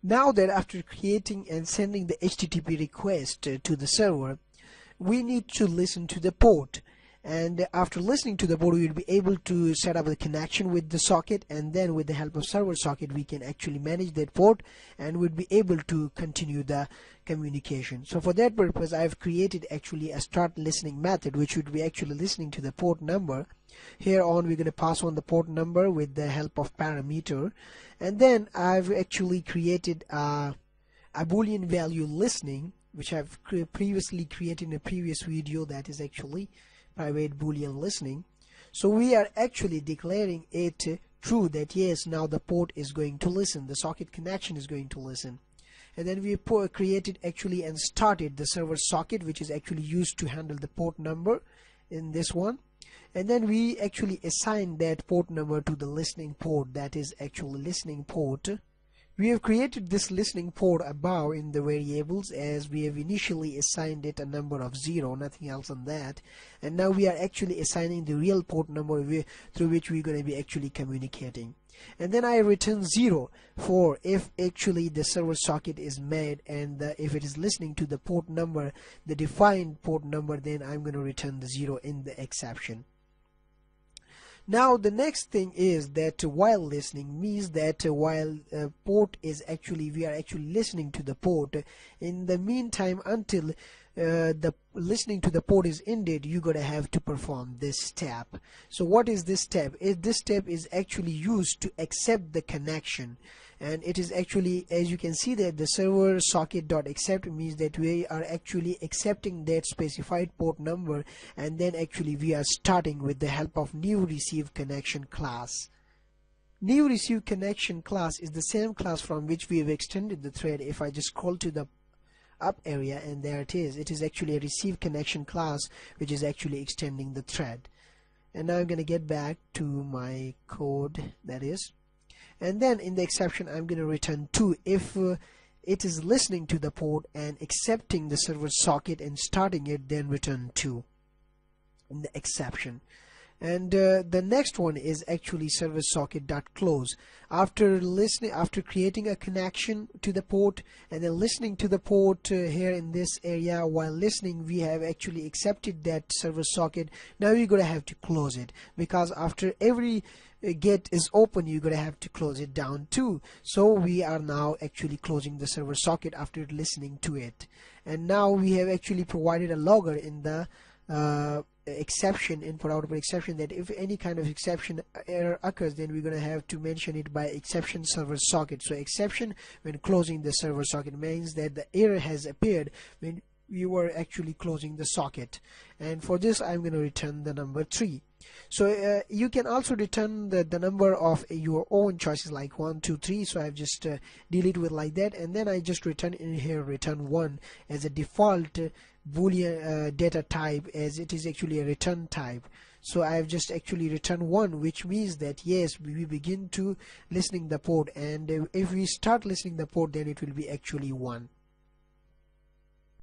Now that after creating and sending the HTTP request to the server, we need to listen to the port, and after listening to the port we will be able to set up a connection with the socket, and then with the help of server socket we can actually manage that port and we'll be able to continue the communication. So for that purpose I have created actually a start listening method, which would be actually listening to the port number. Here on we're going to pass on the port number with the help of parameter, and then I've actually created a Boolean value listening, which I've previously created in a previous video, that is actually private Boolean listening. So we are actually declaring it true, that yes, now the port is going to listen, the socket connection is going to listen. And then we created actually and started the server socket, which is actually used to handle the port number in this one. And then we actually assign that port number to the listening port, that is actually listening port. We have created this listening port above in the variables, as we have initially assigned it a number of 0, nothing else on that. And now we are actually assigning the real port number through which we're going to be actually communicating. And then I return 0 for if actually the server socket is made, and if it is listening to the port number, the defined port number, then I'm going to return the 0 in the exception. Now the next thing is that while listening means that while port is actually, we are actually listening to the port, in the meantime until the listening to the port is ended, you're gonna have to perform this step. So what is this step? This step is actually used to accept the connection, and it is actually, as you can see, that the server socket.accept means that we are actually accepting that specified port number, and then actually we are starting with the help of new receive connection class. New receive connection class is the same class from which we have extended the thread. If I just scroll to the up area, and there it is actually a receive connection class which is actually extending the thread. And now I'm going to get back to my code, that is, and then in the exception I'm going to return 2 if it is listening to the port and accepting the server socket and starting it, then return 2 in the exception. And the next one is actually server socket.close. After creating a connection to the port and then listening to the port here in this area, while listening we have actually accepted that server socket. Now you're going to have to close it, because after every get is open you're going to have to close it down too. So we are now actually closing the server socket after listening to it. And now we have actually provided a logger in the exception, input output exception, that if any kind of exception error occurs, then we're going to have to mention it by exception server socket. So exception when closing the server socket means that the error has appeared when you were actually closing the socket. And for this I'm going to return the number 3. So you can also return the number of your own choices, like 1, 2, 3. So I've just delete with like that, and then I just return in here return 1 as a default Boolean data type, as it is actually a return type. So I've just actually returned 1, which means that yes, we begin to listening the port, and if we start listening the port, then it will be actually 1.